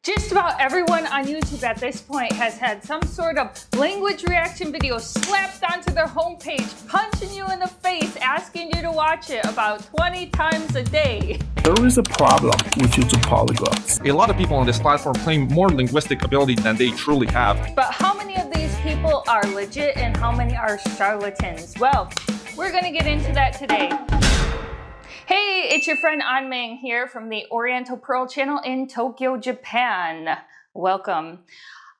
Just about everyone on YouTube at this point has had some sort of language reaction video slapped onto their homepage, punching you in the face, asking you to watch it about 20 times a day. There is a problem with YouTube polyglots. A lot of people on this platform claim more linguistic ability than they truly have. But how many of these people are legit and how many are charlatans? Well, we're gonna get into that today. Hey, it's your friend Anming here from the Oriental Pearl channel in Tokyo, Japan. Welcome.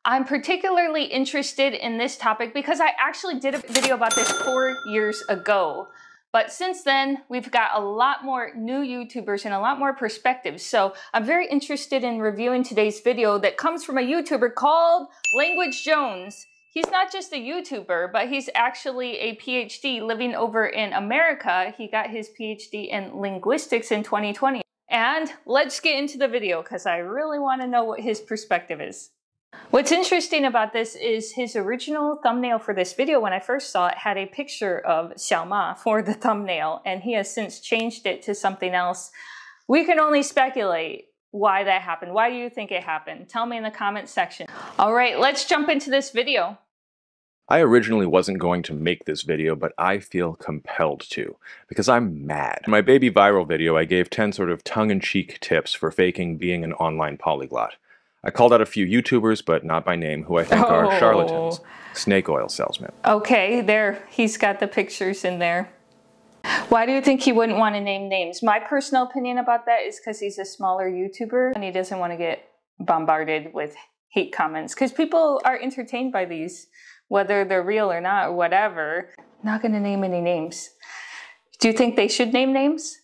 I'm particularly interested in this topic because I actually did a video about this 4 years ago. But since then, we've got a lot more new YouTubers and a lot more perspectives. So I'm very interested in reviewing today's video that comes from a YouTuber called Language Jones. He's not just a YouTuber, but he's actually a PhD living over in America. He got his PhD in linguistics in 2020. And let's get into the video because I really want to know what his perspective is. What's interesting about this is his original thumbnail for this video, when I first saw it, had a picture of Xiaoma for the thumbnail, and he has since changed it to something else. We can only speculate why that happened. Why do you think it happened? Tell me in the comments section. All right, let's jump into this video. I originally wasn't going to make this video, but I feel compelled to, because I'm mad. In my baby viral video, I gave 10 sort of tongue-in-cheek tips for faking being an online polyglot. I called out a few YouTubers, but not by name, who I think are charlatans, snake oil salesmen. Okay, there, he's got the pictures in there. Why do you think he wouldn't want to name names? My personal opinion about that is because he's a smaller YouTuber and he doesn't want to get bombarded with hate comments, because people are entertained by these, whether they're real or not, or whatever. Not going to name any names. Do you think they should name names?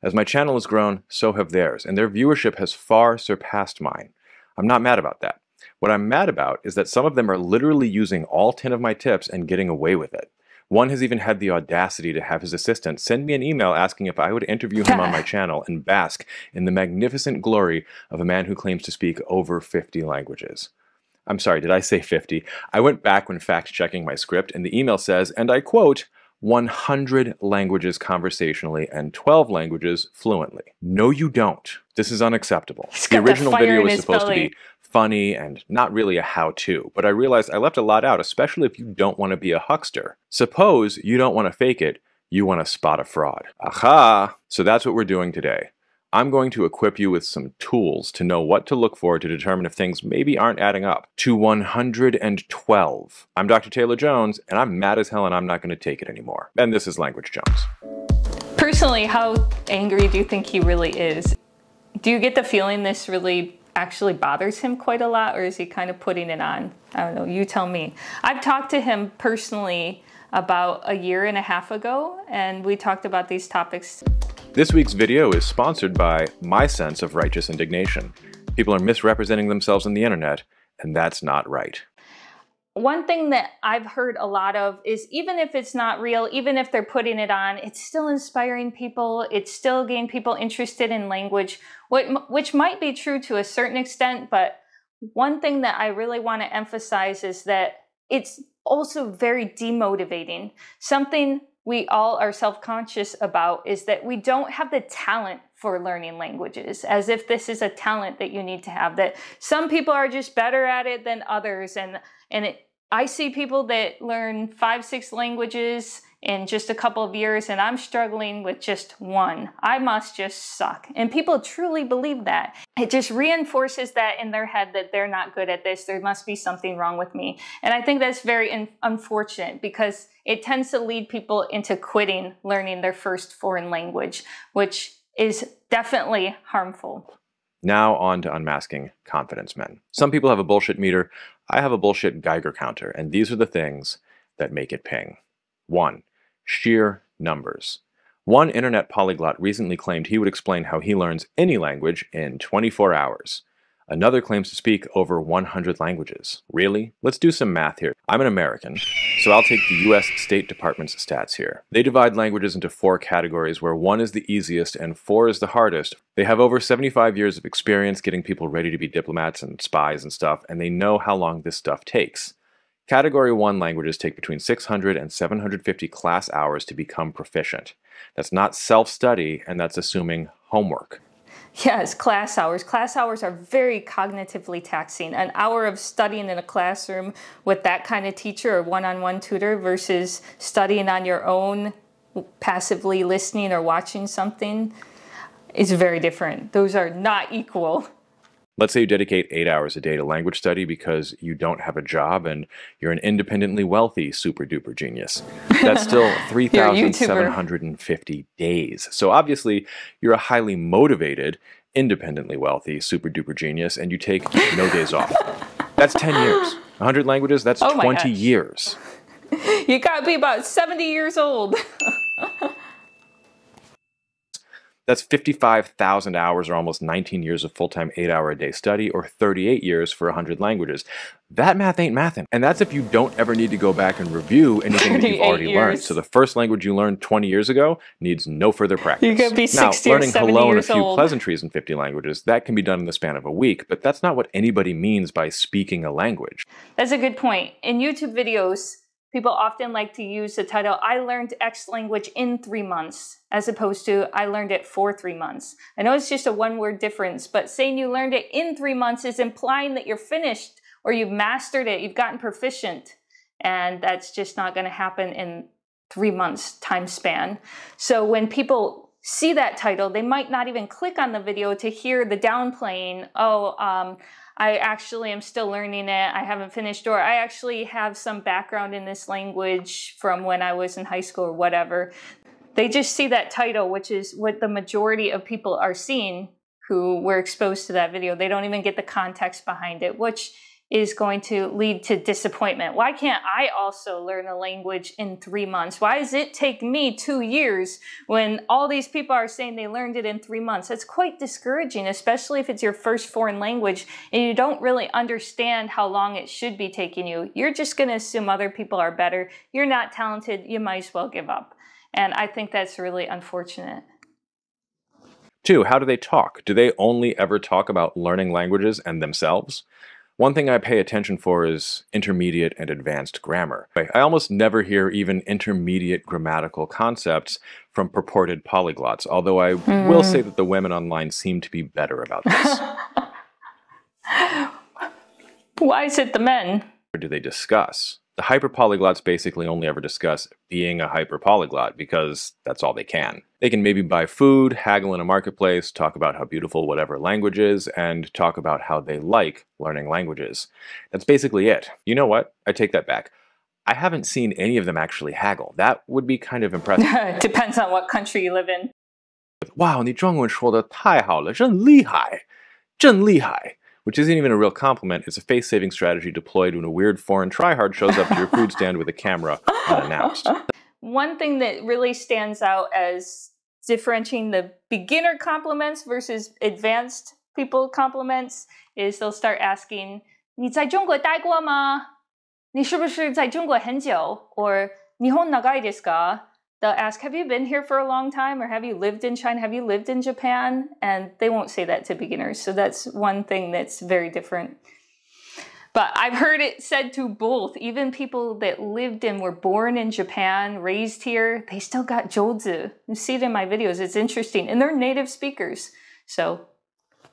As my channel has grown, so have theirs, and their viewership has far surpassed mine. I'm not mad about that. What I'm mad about is that some of them are literally using all 10 of my tips and getting away with it. One has even had the audacity to have his assistant send me an email asking if I would interview him on my channel and bask in the magnificent glory of a man who claims to speak over 50 languages. I'm sorry, did I say 50? I went back when fact-checking my script, and the email says, and I quote, 100 languages conversationally and 12 languages fluently. No, you don't. This is unacceptable. The original video was supposed to be funny and not really a how-to, but I realized I left a lot out, especially if you don't want to be a huckster. Suppose you don't want to fake it, you want to spot a fraud. Aha! So that's what we're doing today. I'm going to equip you with some tools to know what to look for to determine if things maybe aren't adding up to 112. I'm Dr. Taylor Jones, and I'm mad as hell and I'm not going to take it anymore. And this is Language Jones. Personally, how angry do you think he really is? Do you get the feeling this really actually bothers him quite a lot, or is he kind of putting it on? I don't know, you tell me. I've talked to him personally about a year and a half ago, and we talked about these topics. This week's video is sponsored by my sense of righteous indignation. People are misrepresenting themselves on the internet, and that's not right. One thing that I've heard a lot of is, even if it's not real, even if they're putting it on, it's still inspiring people, it's still getting people interested in language, which might be true to a certain extent, but one thing that I really want to emphasize is that it's also very demotivating. Something we all are self-conscious about is that we don't have the talent for learning languages, as if this is a talent that you need to have, that some people are just better at it than others. I see people that learn 5, 6 languages in just a couple of years, and I'm struggling with just one. I must just suck. And people truly believe that. It just reinforces that in their head that they're not good at this. There must be something wrong with me. And I think that's very unfortunate, because it tends to lead people into quitting learning their first foreign language, which is definitely harmful. Now on to unmasking confidence men. Some people have a bullshit meter. I have a bullshit Geiger counter, and these are the things that make it ping. 1. Sheer numbers. One internet polyglot recently claimed he would explain how he learns any language in 24 hours. Another claims to speak over 100 languages. Really? Let's do some math here. I'm an American, so I'll take the US State Department's stats here. They divide languages into 4 categories, where 1 is the easiest and 4 is the hardest. They have over 75 years of experience getting people ready to be diplomats and spies and stuff, and they know how long this stuff takes. Category 1 languages take between 600 and 750 class hours to become proficient. That's not self-study, and that's assuming homework. Yes, class hours. Class hours are very cognitively taxing. An hour of studying in a classroom with that kind of teacher or one-on-one tutor versus studying on your own, passively listening or watching something is very different. Those are not equal. Let's say you dedicate 8 hours a day to language study because you don't have a job and you're an independently wealthy super duper genius. That's still 3,750 days. So obviously you're a highly motivated, independently wealthy super duper genius and you take no days off. That's 10 years. 100 languages, that's 20 years. You gotta be about 70 years old. That's 55,000 hours or almost 19 years of full-time 8-hour-a-day study or 38 years for 100 languages. That math ain't mathin'. And that's if you don't ever need to go back and review anything that you've already learned. So the first language you learned 20 years ago needs no further practice. You could be 60 now, or 70 years old. Learning hello and a few pleasantries in 50 languages, that can be done in the span of a week, but that's not what anybody means by speaking a language. That's a good point. In YouTube videos, people often like to use the title, I learned X language in 3 months, as opposed to I learned it for 3 months. I know it's just a one-word difference, but saying you learned it in 3 months is implying that you're finished or you've mastered it, you've gotten proficient. And that's just not going to happen in 3 months time span. So when people see that title, they might not even click on the video to hear the downplaying, I actually am still learning it, I haven't finished, or I actually have some background in this language from when I was in high school or whatever. They just see that title, which is what the majority of people are seeing who were exposed to that video. They don't even get the context behind it, which is going to lead to disappointment. Why can't I also learn a language in 3 months? Why does it take me 2 years when all these people are saying they learned it in 3 months? That's quite discouraging, especially if it's your first foreign language and you don't really understand how long it should be taking you. You're just gonna assume other people are better. You're not talented, you might as well give up. And I think that's really unfortunate. 2, how do they talk? Do they only ever talk about learning languages and themselves? One thing I pay attention for is intermediate and advanced grammar. I almost never hear even intermediate grammatical concepts from purported polyglots, although I will say that the women online seem to be better about this. Why is it the men? Or do they discuss? The hyperpolyglots basically only ever discuss being a hyperpolyglot because that's all they can. They can maybe buy food, haggle in a marketplace, talk about how beautiful whatever language is, and talk about how they like learning languages. That's basically it. You know what? I take that back. I haven't seen any of them actually haggle. That would be kind of impressive. It depends on what country you live in. Wow, 你中文说得太好了，真厉害，真厉害. Which isn't even a real compliment, it's a face-saving strategy deployed when a weird foreign tryhard shows up to your food stand with a camera unannounced. One thing that really stands out as differentiating the beginner compliments versus advanced people compliments is they'll start asking, 你在中国待过吗? 你是不是在中国很久? Or 日本長いですか? They'll ask, have you been here for a long time? Or have you lived in China? Have you lived in Japan? And they won't say that to beginners. So that's one thing that's very different. But I've heard it said to both. Even people that lived and were born in Japan, raised here, they still got jozu. You see it in my videos. It's interesting. And they're native speakers. So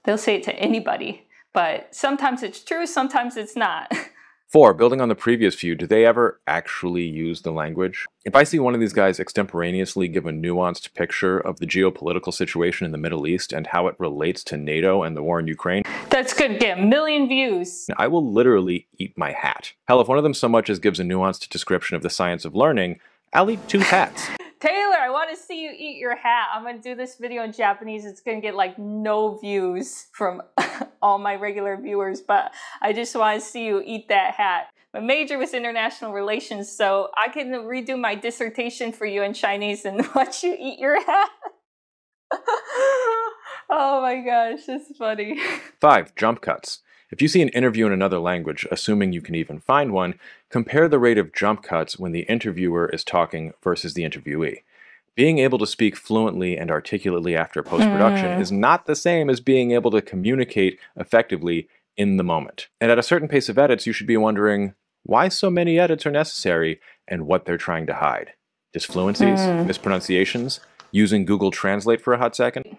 they'll say it to anybody. But sometimes it's true, sometimes it's not. 4, building on the previous few, do they ever actually use the language? If I see one of these guys extemporaneously give a nuanced picture of the geopolitical situation in the Middle East and how it relates to NATO and the war in Ukraine, that's good, get 1 million views. I will literally eat my hat. Hell, if one of them so much as gives a nuanced description of the science of learning, I'll eat 2 hats. Taylor, I want to see you eat your hat. I'm going to do this video in Japanese. It's going to get like no views from all my regular viewers, but I just want to see you eat that hat. My major was international relations, so I can redo my dissertation for you in Chinese and watch you eat your hat. Oh my gosh, that's funny. 5, jump cuts. If you see an interview in another language, assuming you can even find one, compare the rate of jump cuts when the interviewer is talking versus the interviewee. Being able to speak fluently and articulately after post-production is not the same as being able to communicate effectively in the moment. And at a certain pace of edits, you should be wondering why so many edits are necessary and what they're trying to hide. Disfluencies, mispronunciations, using Google Translate for a hot second.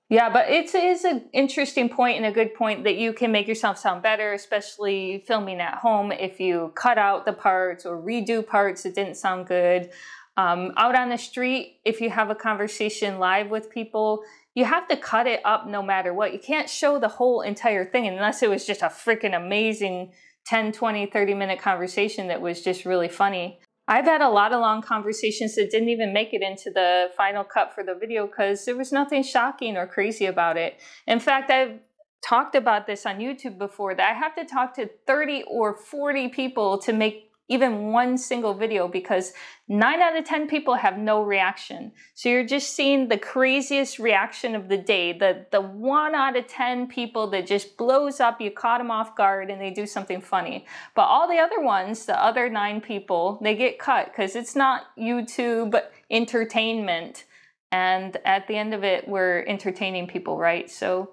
Yeah, but it is an interesting point and a good point that you can make yourself sound better, especially filming at home. If you cut out the parts or redo parts that didn't sound good. Out on the street, if you have a conversation live with people, you have to cut it up no matter what. You can't show the whole entire thing unless it was just a freaking amazing 10, 20, 30-minute conversation that was just really funny. I've had a lot of long conversations that didn't even make it into the final cut for the video because there was nothing shocking or crazy about it. In fact, I've talked about this on YouTube before, that I have to talk to 30 or 40 people to make even one single video because 9 out of 10 people have no reaction. So you're just seeing the craziest reaction of the day, the 1 out of 10 people that just blows up, you caught them off guard and they do something funny. But all the other ones, the other 9 people, they get cut because it's not YouTube entertainment. And at the end of it, we're entertaining people, right? So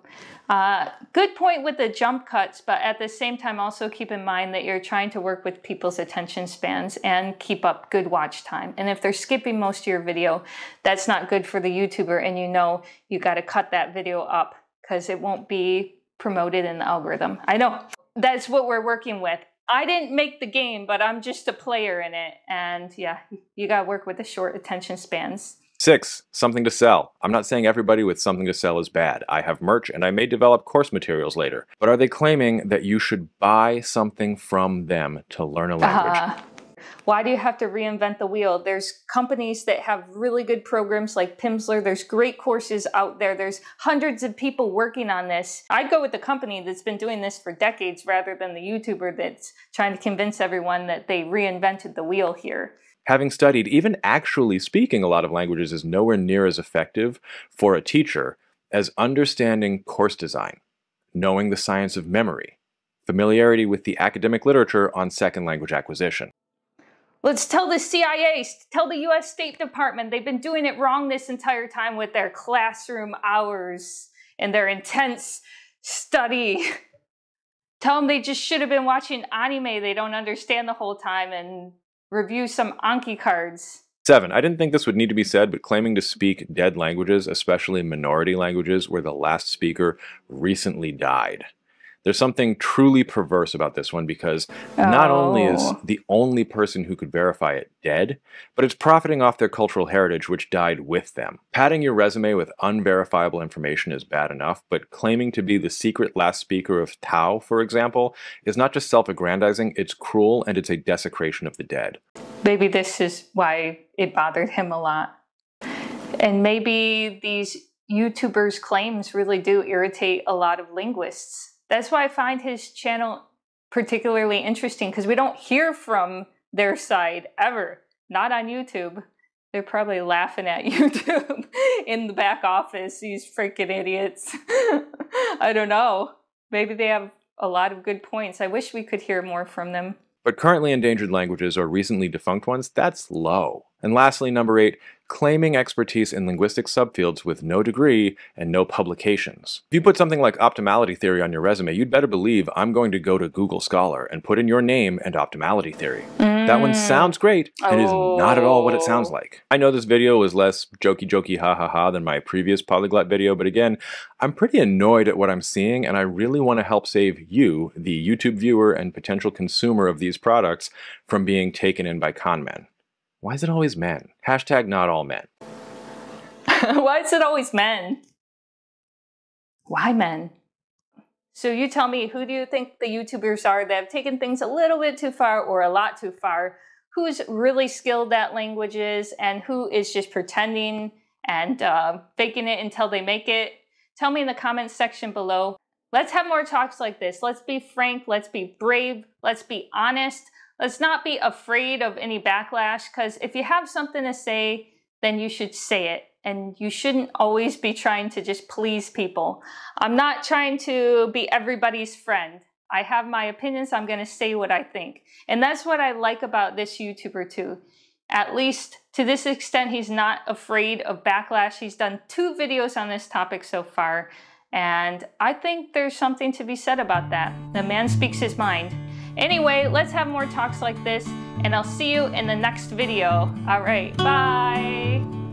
good point with the jump cuts, but at the same time, also keep in mind that you're trying to work with people's attention spans and keep up good watch time. And if they're skipping most of your video, that's not good for the YouTuber. And you know, you got to cut that video up because it won't be promoted in the algorithm. I know that's what we're working with. I didn't make the game, but I'm just a player in it. And yeah, you got to work with the short attention spans. 6. Something to sell. I'm not saying everybody with something to sell is bad. I have merch and I may develop course materials later. But are they claiming that you should buy something from them to learn a language? Why do you have to reinvent the wheel? There's companies that have really good programs like Pimsleur. There's great courses out there. There's hundreds of people working on this. I'd go with the company that's been doing this for decades rather than the YouTuber that's trying to convince everyone that they reinvented the wheel here. Having studied, even actually speaking a lot of languages is nowhere near as effective for a teacher as understanding course design, knowing the science of memory, familiarity with the academic literature on second language acquisition. Let's tell the CIA, tell the US State Department, they've been doing it wrong this entire time with their classroom hours and their intense study. Tell them they just should have been watching anime they don't understand the whole time and review some Anki cards. 7. I didn't think this would need to be said, but claiming to speak dead languages, especially minority languages where the last speaker recently died. There's something truly perverse about this one because not only is the only person who could verify it dead, but it's profiting off their cultural heritage which died with them. Padding your resume with unverifiable information is bad enough, but claiming to be the secret last speaker of Tao, for example, is not just self-aggrandizing, it's cruel and it's a desecration of the dead. Maybe this is why it bothered him a lot. And maybe these YouTubers' claims really do irritate a lot of linguists. That's why I find his channel particularly interesting because we don't hear from their side ever. Not on YouTube. They're probably laughing at YouTube in the back office, these freaking idiots. I don't know. Maybe they have a lot of good points. I wish we could hear more from them. But currently endangered languages or recently defunct ones, that's low. And lastly, number 8, claiming expertise in linguistic subfields with no degree and no publications. If you put something like optimality theory on your resume, you'd better believe I'm going to go to Google Scholar and put in your name and optimality theory. That one sounds great and is not at all what it sounds like. I know this video was less jokey ha ha ha than my previous Polyglot video, but again, I'm pretty annoyed at what I'm seeing and I really want to help save you, the YouTube viewer and potential consumer of these products, from being taken in by con men. Why is it always men? Hashtag not all men. Why is it always men? Why men? So you tell me, who do you think the YouTubers are that have taken things a little bit too far or a lot too far? Who's really skilled at languages and who is just pretending and faking it until they make it? Tell me in the comments section below. Let's have more talks like this. Let's be frank. Let's be brave. Let's be honest. Let's not be afraid of any backlash, because if you have something to say, then you should say it. And you shouldn't always be trying to just please people. I'm not trying to be everybody's friend. I have my opinions. I'm going to say what I think. And that's what I like about this YouTuber too. At least to this extent, he's not afraid of backlash. He's done 2 videos on this topic so far. And I think there's something to be said about that. The man speaks his mind. Anyway, let's have more talks like this, and I'll see you in the next video. All right, bye.